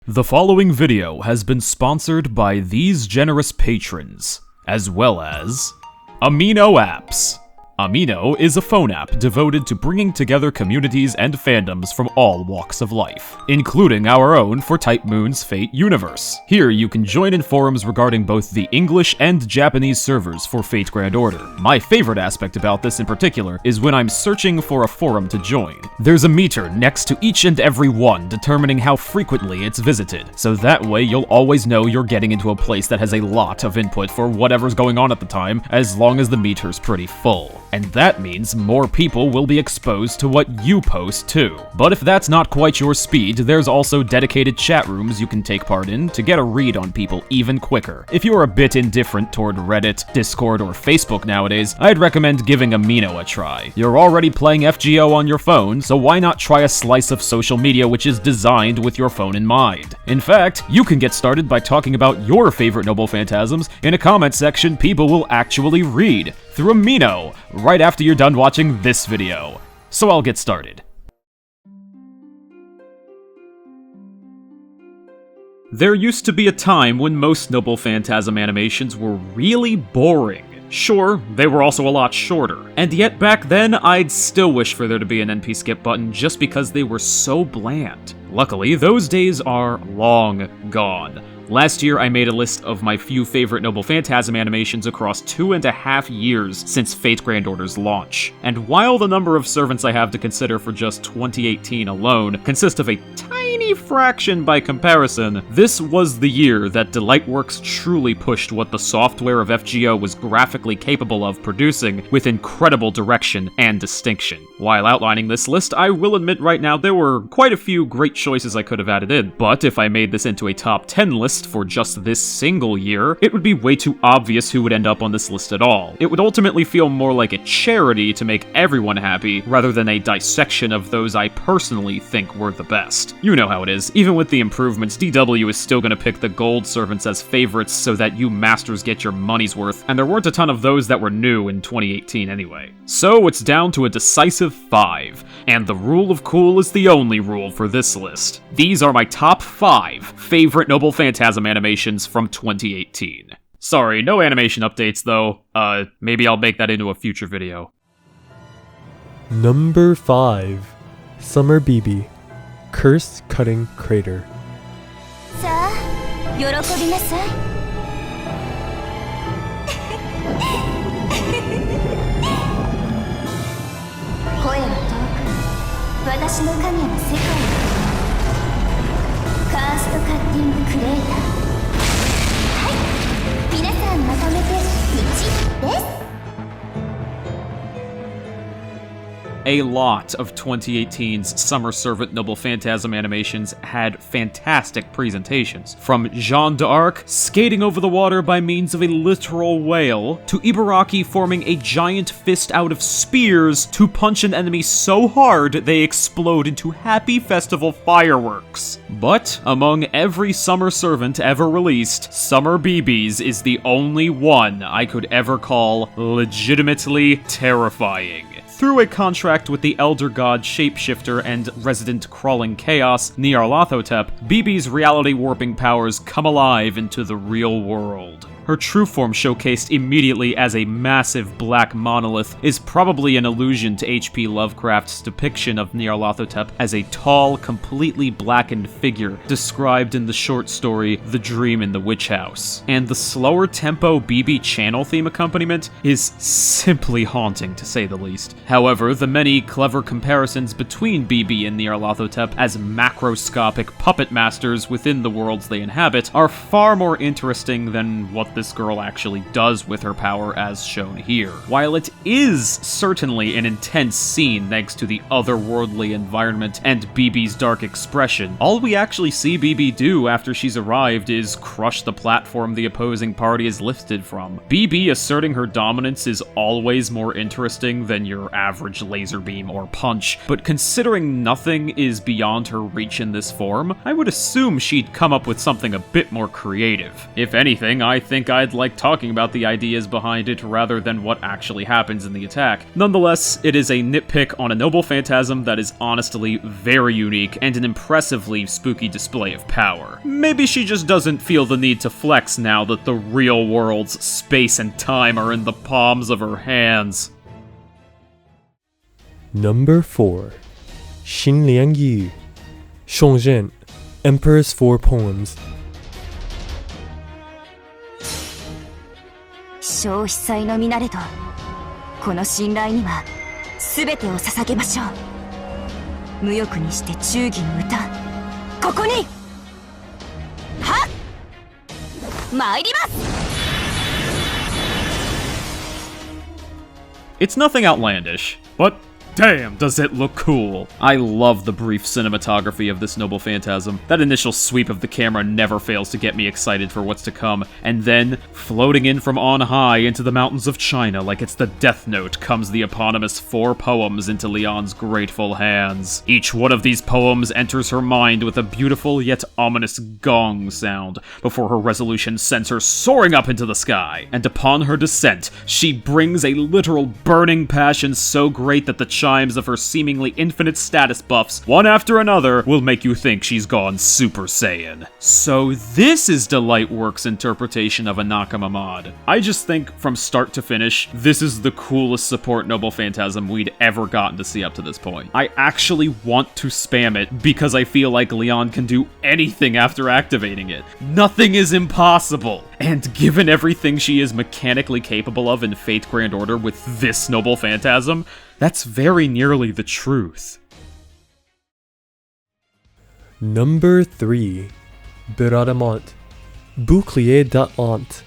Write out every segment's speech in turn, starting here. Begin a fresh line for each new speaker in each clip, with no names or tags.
The following video has been sponsored by these generous patrons, as well as Amino Apps. Amino is a phone app devoted to bringing together communities and fandoms from all walks of life, including our own for Type Moon's Fate universe. Here you can join in forums regarding both the English and Japanese servers for Fate Grand Order. My favorite aspect about this in particular is when I'm searching for a forum to join. There's a meter next to each and every one determining how frequently it's visited, so that way you'll always know you're getting into a place that has a lot of input for whatever's going on at the time, as long as the meter's pretty full. And that means more people will be exposed to what you post too. But if that's not quite your speed, there's also dedicated chat rooms you can take part in to get a read on people even quicker. If you're a bit indifferent toward Reddit, Discord, or Facebook nowadays, I'd recommend giving Amino a try. You're already playing FGO on your phone, so why not try a slice of social media which is designed with your phone in mind? In fact, you can get started by talking about your favorite Noble Phantasms in a comment section people will actually read through Amino right after you're done watching this video. So I'll get started. There used to be a time when most Noble Phantasm animations were really boring. Sure, they were also a lot shorter, and yet back then I'd still wish for there to be an NP skip button just because they were so bland. Luckily, those days are long gone. Last year, I made a list of my few favorite Noble Phantasm animations across 2.5 years since Fate Grand Order's launch. And while the number of servants I have to consider for just 2018 alone consists of a tiny fraction by comparison, this was the year that Delightworks truly pushed what the software of FGO was graphically capable of producing with incredible direction and distinction. While outlining this list, I will admit right now there were quite a few great choices I could have added in, but if I made this into a top 10 list for just this single year, it would be way too obvious who would end up on this list at all. It would ultimately feel more like a charity to make everyone happy, rather than a dissection of those I personally think were the best. You know how it is. Even with the improvements, DW is still gonna pick the gold servants as favorites so that you masters get your money's worth, and there weren't a ton of those that were new in 2018 anyway. So it's down to a decisive 5, and the rule of cool is the only rule for this list. These are my top 5 favorite Noble Phantasm animations from 2018. Sorry, no animation updates though. Maybe I'll make that into a future video.
Number 5. Summer BB. Curse Cutting Crater.
さあ、喜びなさい。声は遠く、私の影は世界へ。カーストカッティングクレーター。はい、皆さんまとめて1です。
A lot of 2018's Summer Servant Noble Phantasm animations had fantastic presentations, from Jeanne d'Arc skating over the water by means of a literal whale, to Ibaraki forming a giant fist out of spears to punch an enemy so hard they explode into happy festival fireworks. But among every Summer Servant ever released, Summer BB's is the only one I could ever call legitimately terrifying. Through a contract with the Elder God Shapeshifter and resident Crawling Chaos, Nyarlathotep, BB's reality warping powers come alive into the real world. Her true form showcased immediately as a massive black monolith is probably an allusion to H.P. Lovecraft's depiction of Nyarlathotep as a tall, completely blackened figure described in the short story The Dream in the Witch House. And the slower tempo BB channel theme accompaniment is simply haunting to say the least. However, the many clever comparisons between BB and Nyarlathotep as macroscopic puppet masters within the worlds they inhabit are far more interesting than what this girl actually does with her power as shown here. While it is certainly an intense scene thanks to the otherworldly environment and BB's dark expression, all we actually see BB do after she's arrived is crush the platform the opposing party is lifted from. BB asserting her dominance is always more interesting than your average laser beam or punch, but considering nothing is beyond her reach in this form, I would assume she'd come up with something a bit more creative. If anything, I think I'd like talking about the ideas behind it rather than what actually happens in the attack. Nonetheless, it is a nitpick on a Noble Phantasm that is honestly very unique and an impressively spooky display of power. Maybe she just doesn't feel the need to flex now that the real world's space and time are in the palms of her hands.
Number 4. Shin Liang, Shongzhen, Emperor's Four Poems.
小被災の皆でとこの信頼には全てを捧げましょう。無欲にして忠義の歌ここにはっ参ります。
It's nothing outlandish, but damn, does it look cool. I love the brief cinematography of this Noble Phantasm. That initial sweep of the camera never fails to get me excited for what's to come, and then, floating in from on high into the mountains of China like it's the Death Note comes the eponymous 4 poems into Leon's grateful hands. Each one of these poems enters her mind with a beautiful yet ominous gong sound, before her resolution sends her soaring up into the sky. And upon her descent, she brings a literal burning passion so great that the chimes of her seemingly infinite status buffs, one after another, will make you think she's gone Super Saiyan. So this is Delightworks' interpretation of a Nakama mod. I just think, from start to finish, this is the coolest support Noble Phantasm we'd ever gotten to see up to this point. I actually want to spam it because I feel like Leon can do anything after activating it. Nothing is impossible! And given everything she is mechanically capable of in Fate Grand Order with this Noble Phantasm, that's very nearly the truth.
Number 3. Barada Mont, Bouclier d'Ant.
ブークリエでアトランタ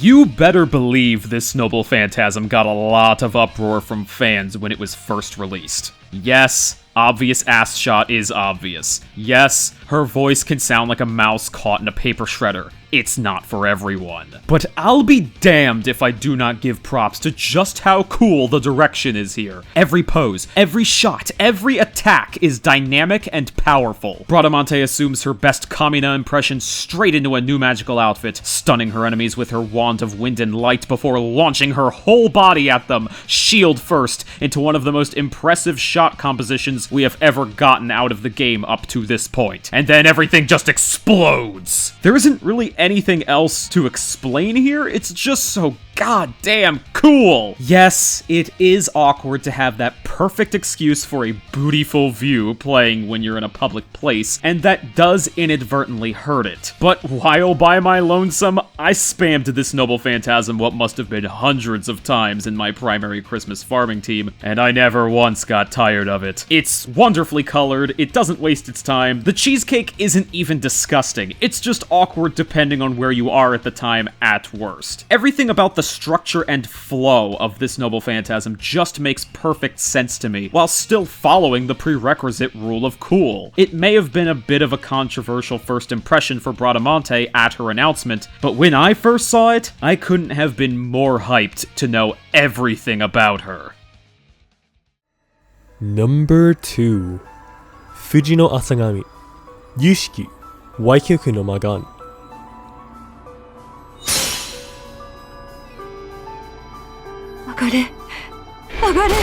You better believe this Noble Phantasm got a lot of uproar from fans when it was first released. Yes, obvious ass shot is obvious. Yes, her voice can sound like a mouse caught in a paper shredder. It's not for everyone. But I'll be damned if I do not give props to just how cool the direction is here. Every pose, every shot, every attack is dynamic and powerful. Bradamante assumes her best Kamina impression straight into a new magical outfit, stunning her enemies with her wand of wind and light before launching her whole body at them, shield first, into one of the most impressive shot compositions we have ever gotten out of the game up to this point. And then everything just explodes. There isn't really anything else to explain here, it's just so goddamn cool! Yes, it is awkward to have that perfect excuse for a bootyful view playing when you're in a public place, and that does inadvertently hurt it. But while by my lonesome, I spammed this Noble Phantasm what must have been hundreds of times in my primary Christmas farming team, and I never once got tired of it. It's wonderfully colored, it doesn't waste its time, the cheesecake isn't even disgusting, it's just awkward depending on where you are at the time at worst. Everything about the structure and flow of this Noble Phantasm just makes perfect sense to me, while still following the prerequisite rule of cool. It may have been a bit of a controversial first impression for Bradamante at her announcement, but when I first saw it, I couldn't have been more hyped to know everything about her.
Number 2. Fuji no Asagami, Yushiki, Waikyoku no Magan.
上がれ上がれ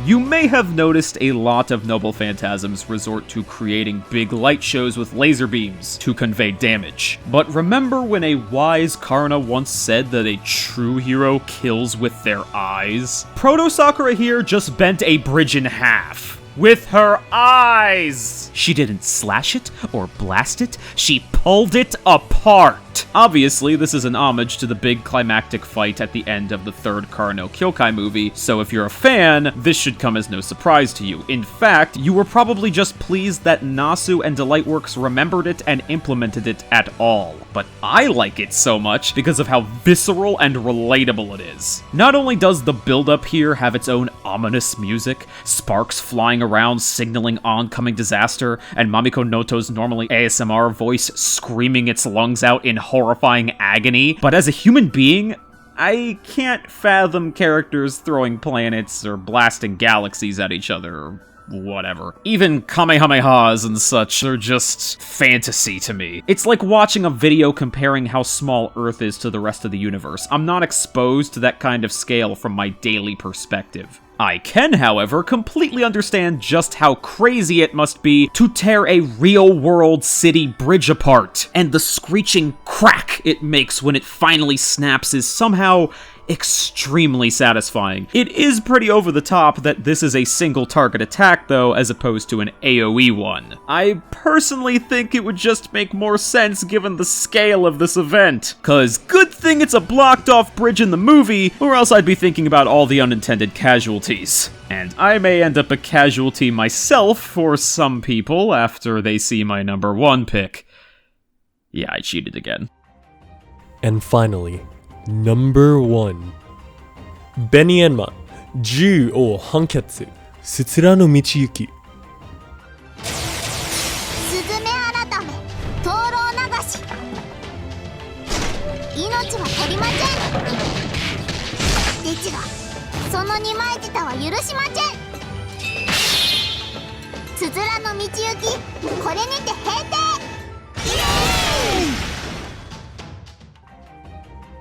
You may have noticed a lot of Noble Phantasms resort to creating big light shows with laser beams to convey damage. But remember when a wise Karna once said that a true hero kills with their eyes? Proto Sakura here just bent a bridge in half. With her eyes! She didn't slash it or blast it, she pulled it apart. short. Obviously, this is an homage to the big climactic fight at the end of the third Kara no Kyokai movie, so if you're a fan, this should come as no surprise to you. In fact, you were probably just pleased that Nasu and Delightworks remembered it and implemented it at all. But I like it so much because of how visceral and relatable it is. Not only does the build-up here have its own ominous music, sparks flying around signaling oncoming disaster, and Mamiko Noto's normally ASMR voice screaming its lungs out in horrifying agony, but as a human being, I can't fathom characters throwing planets or blasting galaxies at each other, or whatever. Even Kamehamehas and such are just fantasy to me. It's like watching a video comparing how small Earth is to the rest of the universe. I'm not exposed to that kind of scale from my daily perspective. I can, however, completely understand just how crazy it must be to tear a real-world city bridge apart, and the screeching crack it makes when it finally snaps is somehow extremely satisfying. It is pretty over the top that this is a single target attack though, as opposed to an AoE one. I personally think it would just make more sense given the scale of this event, cause good thing it's a blocked off bridge in the movie, or else I'd be thinking about all the unintended casualties. And I may end up a casualty myself for some people after they see my number 1 pick. Yeah, I cheated again.
And finally, number 1. Benienma, 10を判決、すつらの道行き。
スズメ改め、灯籠流し。命は取りません。ですが、その二枚舌は許しません。つづらの道行き、これにて閉廷。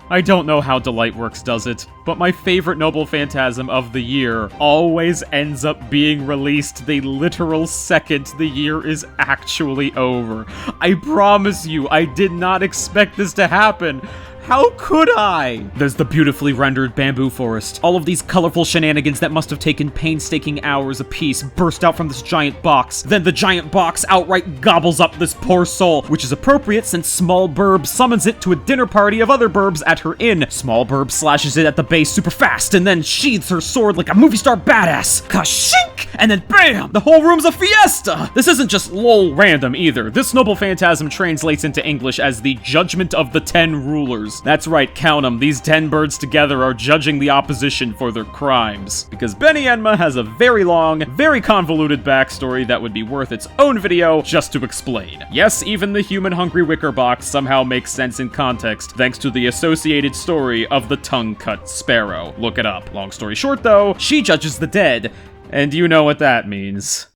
I don't know how Delightworks does it, but my favorite Noble Phantasm of the year always ends up being released the literal second the year is actually over. I promise you, I did not expect this to happen. How could I? There's the beautifully rendered bamboo forest. All of these colorful shenanigans that must have taken painstaking hours apiece burst out from this giant box. Then the giant box outright gobbles up this poor soul, which is appropriate since Small Burb summons it to a dinner party of other burbs at her inn. Small Burb slashes it at the base super fast and then sheathes her sword like a movie star badass. Kashink! And then BAM! The whole room's a fiesta! This isn't just lol random either. This Noble Phantasm translates into English as the Judgment of the 10 Rulers. That's right, count them. These 10 birds together are judging the opposition for their crimes. Because Benienma has a very long, very convoluted backstory that would be worth its own video just to explain. Yes, even the human-hungry wicker box somehow makes sense in context, thanks to the associated story of the tongue-cut sparrow. Look it up. Long story short, though, she judges the dead, and you know what that means.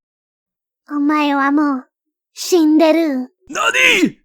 お前はもう死んでる。
NANI?!